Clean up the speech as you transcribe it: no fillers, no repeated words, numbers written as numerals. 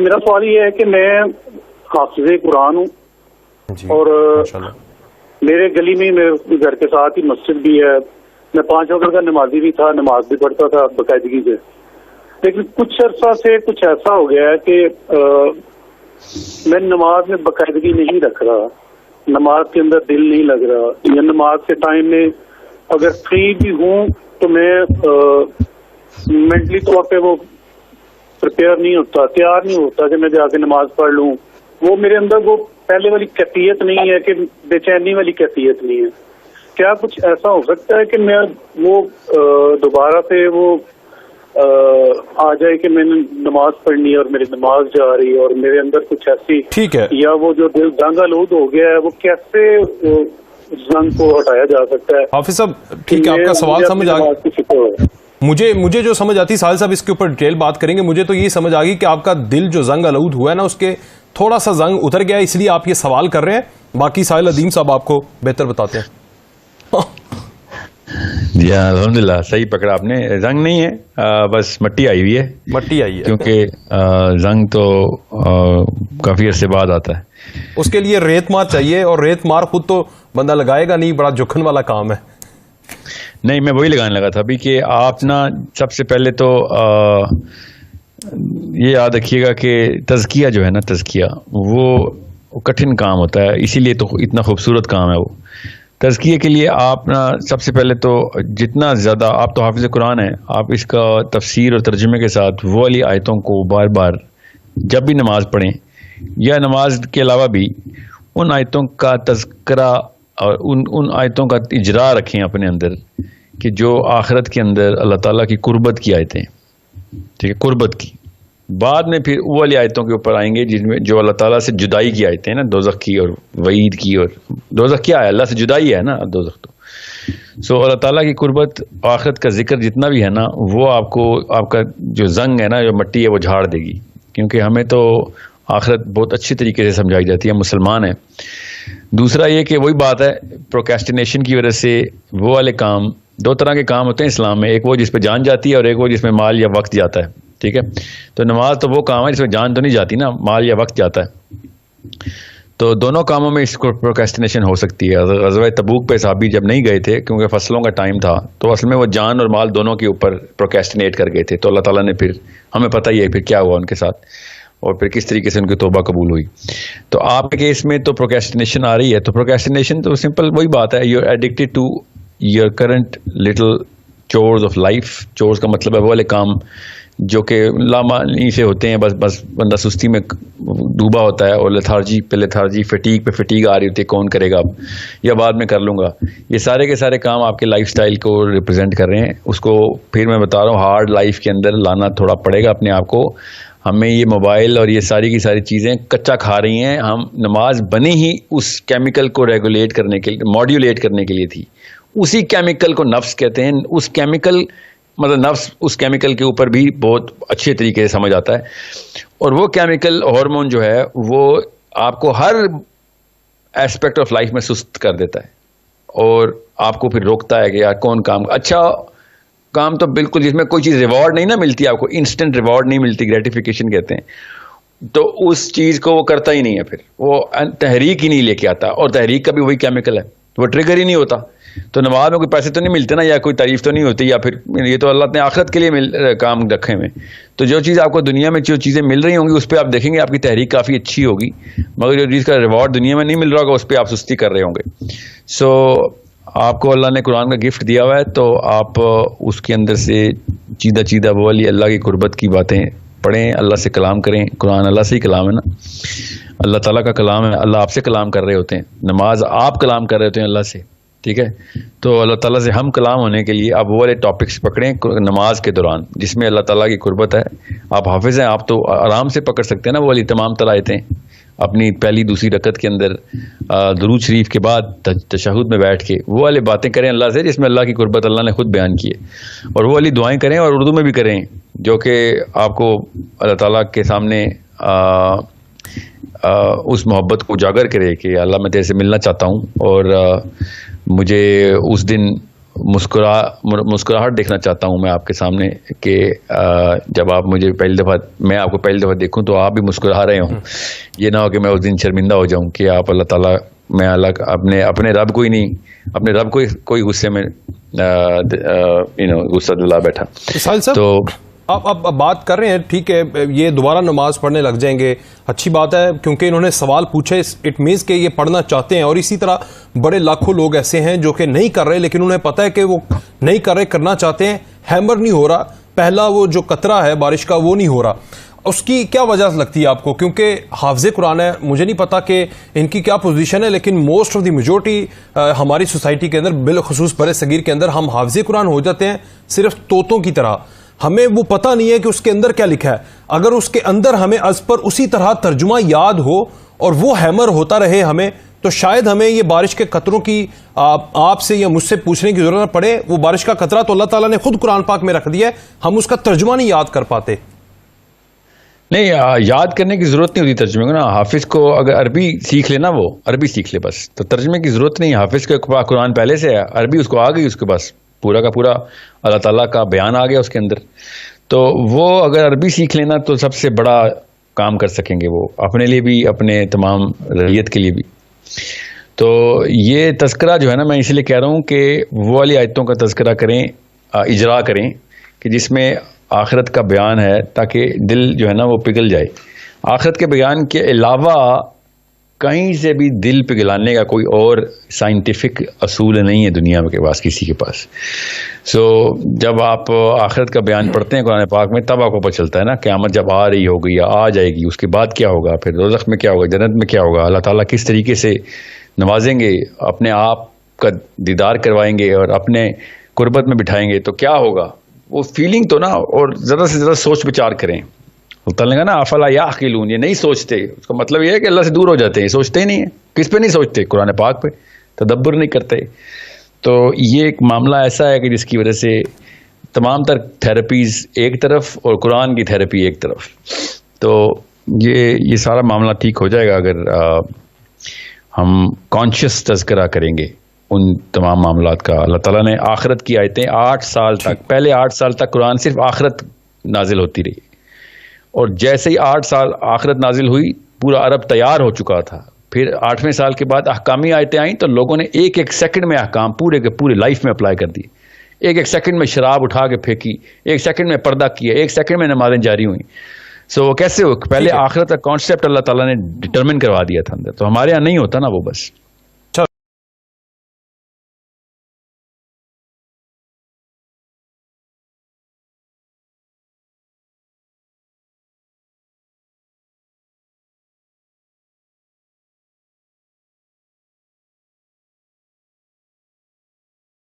میرا سوال یہ ہے کہ میں حافظ قرآن ہوں اور میرے گلی میں میرے گھر کے ساتھ ہی مسجد بھی ہے. میں 5 وقت کا نمازی بھی تھا, نماز بھی پڑھتا تھا باقاعدگی سے. لیکن کچھ عرصہ سے کچھ ایسا ہو گیا ہے کہ میں نماز میں باقاعدگی نہیں رکھ رہا, نماز کے اندر دل نہیں لگ رہا. یا نماز کے ٹائم میں اگر فری بھی ہوں تو میں مینٹلی طور پہ وہ پریپیئر نہیں ہوتا, تیار نہیں ہوتا کہ میں جا کے نماز پڑھ لوں. وہ میرے اندر وہ پہلے والی کیفیت نہیں ہے کہ بے چینی والی کیفیت نہیں ہے. کیا کچھ ایسا ہو سکتا ہے کہ میں وہ دوبارہ سے وہ آ جائے کہ میں نے نماز پڑھنی ہے اور میری نماز جا رہی ہے اور میرے اندر کچھ ایسی, ٹھیک ہے, یا وہ جو دل زنگ آلود ہو گیا ہے وہ کیسے زنگ کو ہٹایا جا سکتا ہے؟ حافظ صاحب ٹھیک ہے, آپ کا سوال سمجھ آ گیا. مجھے جو سمجھ آتی, ساحل صاحب اس کے اوپر ڈیٹیل بات کریں گے. مجھے تو یہ سمجھ آ گئی کہ آپ کا دل جو زنگ آلود ہوا ہے نا, اس کے تھوڑا سا زنگ اتر گیا, اس لیے آپ یہ سوال کر رہے ہیں. باقی ساحل عظیم صاحب آپ کو بہتر بتاتے ہیں. جی الحمدللہ صحیح پکڑا آپ نے. زنگ نہیں ہے, بس مٹی آئی ہوئی ہے. مٹی آئی ہے کیونکہ زنگ تو کافی عرصے بعد آتا ہے. اس کے لیے ریت مار چاہیے, اور ریت مار خود تو بندہ لگائے گا نہیں, بڑا جھکن والا کام ہے. نہیں, میں وہی لگانے لگا تھا ابھی کہ آپ نا سب سے پہلے تو یہ یاد رکھیے گا کہ تزکیہ جو ہے نا, تزکیہ وہ کٹھن کام ہوتا ہے, اسی لیے تو اتنا خوبصورت کام ہے وہ. تزکیے کے لیے آپ نا سب سے پہلے تو جتنا زیادہ, آپ تو حافظ قرآن ہیں, آپ اس کا تفسیر اور ترجمے کے ساتھ وہ والی آیتوں کو بار بار جب بھی نماز پڑھیں یا نماز کے علاوہ بھی ان آیتوں کا تذکرہ اور ان آیتوں کا اجرا رکھیں اپنے اندر, کہ جو آخرت کے اندر اللہ تعالیٰ کی قربت کی آیتیں, ٹھیک ہے, قربت کی. بعد میں پھر وہ والی آیتوں کے اوپر آئیں گے جن میں جو اللہ تعالیٰ سے جدائی کی آیتیں ہیں نا, دوزخ کی اور وعید کی. اور دوزخ کیا ہے, اللہ سے جدائی ہے نا دوزخ تو. سو اللہ تعالیٰ کی قربت, آخرت کا ذکر جتنا بھی ہے نا, وہ آپ کو آپ کا جو زنگ ہے نا, جو مٹی ہے, وہ جھاڑ دے گی. کیونکہ ہمیں تو آخرت بہت اچھی طریقے سے سمجھائی جاتی ہے, مسلمان ہیں. دوسرا یہ کہ وہی بات ہے, پروکیسٹینیشن کی وجہ سے وہ والے کام, 2 طرح کے کام ہوتے ہیں اسلام میں, ایک وہ جس پہ جان جاتی ہے اور ایک وہ جس میں مال یا وقت جاتا ہے. ٹھیک ہے, تو نماز تو وہ کام ہے جس میں جان تو نہیں جاتی نا, مال یا وقت جاتا ہے. تو دونوں کاموں میں اس کو پروکیسٹینیشن ہو سکتی ہے. غزوہ تبوک پہ صحابی جب نہیں گئے تھے کیونکہ فصلوں کا ٹائم تھا, تو اصل میں وہ جان اور مال دونوں کے اوپر پروکیسٹینیٹ کر گئے تھے. تو اللہ تعالیٰ نے پھر, ہمیں پتہ ہی ہے پھر کیا ہوا ان کے ساتھ اور پھر کس طریقے سے ان کی توبہ قبول ہوئی. تو آپ کے کیس میں تو پروکیسٹینیشن آ رہی ہے, تو پروکیسٹینیشن تو سمپل وہی بات ہے, you are addicted to your current little chores of life. Chores کا مطلب ہے وہ والے کام جو کہ لامعنی سے ہوتے ہیں, بس بندہ سستی میں ڈوبا ہوتا ہے, اور لیتھارجی فٹیگ پہ فٹیگ آ رہی ہوتی ہے, کون کرے گا اب, یا بعد میں کر لوں گا. یہ سارے کے سارے کام آپ کے لائف سٹائل کو ریپرزینٹ کر رہے ہیں. اس کو پھر میں بتا رہا ہوں, ہارڈ لائف کے اندر لانا تھوڑا پڑے گا اپنے آپ کو. ہمیں یہ موبائل اور یہ ساری کی ساری چیزیں کچا کھا رہی ہیں. ہم نماز بنی ہی اس کیمیکل کو ریگولیٹ کرنے کے لیے, ماڈیولیٹ کرنے کے لیے تھی. اسی کیمیکل کو نفس کہتے ہیں. اس کیمیکل مطلب نفس اس کیمیکل کے اوپر بھی بہت اچھے طریقے سے سمجھ آتا ہے. اور وہ کیمیکل ہارمون جو ہے وہ آپ کو ہر ایسپیکٹ آف لائف میں سست کر دیتا ہے, اور آپ کو پھر روکتا ہے کہ یار کون کام اچھا کام, تو بالکل جس میں کوئی چیز ریوارڈ نہیں نا ملتی, آپ کو انسٹنٹ ریوارڈ نہیں ملتی, گریٹیفیکیشن کہتے ہیں, تو اس چیز کو وہ کرتا ہی نہیں ہے. پھر وہ تحریک ہی نہیں لے کے آتا, اور تحریک کا بھی وہی کیمیکل ہے, وہ ٹریگر ہی نہیں ہوتا. تو نماز میں کوئی پیسے تو نہیں ملتے نا, یا کوئی تعریف تو نہیں ہوتی, یا پھر یہ تو اللہ نے آخرت کے لیے کام رکھے میں. تو جو چیز آپ کو دنیا میں جو چیزیں مل رہی ہوں گی اس پہ آپ دیکھیں گے آپ کی تحریک کافی اچھی ہوگی, مگر جو چیز کا ریوارڈ دنیا میں نہیں مل رہا ہوگا اس پہ آپ سستی کر رہے ہوں گے. سو آپ کو اللہ نے قرآن کا گفٹ دیا ہوا ہے, تو آپ اس کے اندر سے چیدہ وہ والی اللہ کی قربت کی باتیں پڑھیں, اللہ سے کلام کریں. قرآن اللہ سے ہی کلام ہے نا, اللہ تعالیٰ کا کلام ہے. اللہ آپ سے کلام کر رہے ہوتے ہیں, نماز آپ کلام کر رہے ہوتے ہیں اللہ سے. ٹھیک ہے, تو اللہ تعالیٰ سے ہم کلام ہونے کے لیے آپ وہ والے ٹاپکس پکڑیں نماز کے دوران جس میں اللہ تعالیٰ کی قربت ہے. آپ حافظ ہیں, آپ تو آرام سے پکڑ سکتے ہیں نا وہ والی تمام تر آیتیں اپنی پہلی دوسری رکعت کے اندر درود شریف کے بعد تشہد میں بیٹھ کے وہ والی باتیں کریں اللہ سے جس میں اللہ کی قربت اللہ نے خود بیان کی ہے, اور وہ والی دعائیں کریں, اور اردو میں بھی کریں, جو کہ آپ کو اللہ تعالیٰ کے سامنے اس محبت کو اجاگر کرے کہ اللہ میں تیرے سے ملنا چاہتا ہوں, اور مجھے اس دن مسکراہٹ دیکھنا چاہتا ہوں میں آپ کے سامنے کہ جب آپ مجھے میں آپ کو پہلی دفعہ دیکھوں تو آپ بھی مسکرا رہے ہوں. یہ نہ ہو کہ میں اس دن شرمندہ ہو جاؤں کہ آپ اللہ تعالیٰ میں اپنے رب کو ہی نہیں, اپنے رب کو کوئی غصے میں غصہ دلا بیٹھا. تو آپ بات کر رہے ہیں, ٹھیک ہے, یہ دوبارہ نماز پڑھنے لگ جائیں گے, اچھی بات ہے, کیونکہ انہوں نے سوال پوچھے, اٹ مینس کہ یہ پڑھنا چاہتے ہیں. اور اسی طرح بڑے لاکھوں لوگ ایسے ہیں جو کہ نہیں کر رہے, لیکن انہیں پتا ہے کہ وہ نہیں کر رہے, کرنا چاہتے ہیں, ہیمر نہیں ہو رہا, پہلا وہ جو قطرہ ہے بارش کا وہ نہیں ہو رہا. اس کی کیا وجہ لگتی ہے آپ کو؟ کیونکہ حافظ قرآن ہے, مجھے نہیں پتا کہ ان کی کیا پوزیشن ہے, لیکن موسٹ آف دی میجورٹی ہماری سوسائٹی کے اندر, بالخصوص برِ صغیر کے اندر, ہم حافظ قرآن ہو جاتے ہیں صرف طوطوں کی طرح. ہمیں وہ پتہ نہیں ہے کہ اس کے اندر کیا لکھا ہے. اگر اس کے اندر ہمیں از پر اسی طرح ترجمہ یاد ہو اور وہ ہیمر ہوتا رہے ہمیں, تو شاید ہمیں یہ بارش کے قطروں کی آپ سے یا مجھ سے پوچھنے کی ضرورت نہ پڑے. وہ بارش کا قطرہ تو اللہ تعالیٰ نے خود قرآن پاک میں رکھ دیا ہے, ہم اس کا ترجمہ نہیں یاد کر پاتے. نہیں, یاد کرنے کی ضرورت نہیں ہوتی ترجمے کو نا. حافظ کو اگر عربی سیکھ لینا, وہ عربی سیکھ لے بس, تو ترجمے کی ضرورت نہیں. حافظ کا قرآن پہلے سے ہے, عربی اس کو آ گئی, اس کے پاس پورا کا پورا اللہ تعالیٰ کا بیان آ گیا اس کے اندر. تو وہ اگر عربی سیکھ لینا تو سب سے بڑا کام کر سکیں گے, وہ اپنے لیے بھی, اپنے تمام رعیت کے لیے بھی. تو یہ تذکرہ جو ہے نا, میں اس لیے کہہ رہا ہوں کہ وہ والی آیتوں کا تذکرہ کریں, اجرا کریں کہ جس میں آخرت کا بیان ہے, تاکہ دل جو ہے نا وہ پگھل جائے. آخرت کے بیان کے علاوہ کہیں سے بھی دل پگھلانے کا کوئی اور سائنٹیفک اصول نہیں ہے دنیا کے پاس, کسی کے پاس. جب آپ آخرت کا بیان پڑھتے ہیں قرآن پاک میں, تب آپ کو پتہ چلتا ہے نا قیامت جب آ رہی ہوگی یا آ جائے گی, اس کے بعد کیا ہوگا, پھر دوزخ میں کیا ہوگا, جنت میں کیا ہوگا, اللہ تعالیٰ کس طریقے سے نوازیں گے, اپنے آپ کا دیدار کروائیں گے اور اپنے قربت میں بٹھائیں گے, تو کیا ہوگا. وہ فیلنگ تو نا, اور زیادہ سے زیادہ سوچ بچار کریں. تعالیٰ نا افلا یعقلون, یہ نہیں سوچتے. اس کا مطلب یہ ہے کہ اللہ سے دور ہو جاتے ہیں, سوچتے ہی نہیں ہیں. کس پہ نہیں سوچتے؟ قرآن پاک پہ تدبر نہیں کرتے. تو یہ ایک معاملہ ایسا ہے کہ جس کی وجہ سے تمام تر تھراپیز ایک طرف اور قرآن کی تھراپی ایک طرف. تو یہ سارا معاملہ ٹھیک ہو جائے گا اگر ہم کانشیس تذکرہ کریں گے ان تمام معاملات کا. اللہ تعالیٰ نے آخرت کی آیتیں 8 سال تک, پہلے 8 سال تک قرآن صرف آخرت نازل ہوتی رہی, اور جیسے ہی 8 سال آخرت نازل ہوئی پورا عرب تیار ہو چکا تھا. پھر 8ویں سال کے بعد احکامی آیتیں آئیں تو لوگوں نے ایک سیکنڈ میں احکام پورے کے پورے لائف میں اپلائی کر دیے. ایک سیکنڈ میں شراب اٹھا کے پھینکی, 1 سیکنڈ میں پردہ کیا, 1 سیکنڈ میں نمازیں جاری ہوئیں. کیسے ہو؟ پہلے آخرت کا کانسیپٹ اللہ تعالیٰ نے ڈٹرمن کروا دیا تھا اندر, تو ہمارے یہاں نہیں ہوتا نا وہ. بس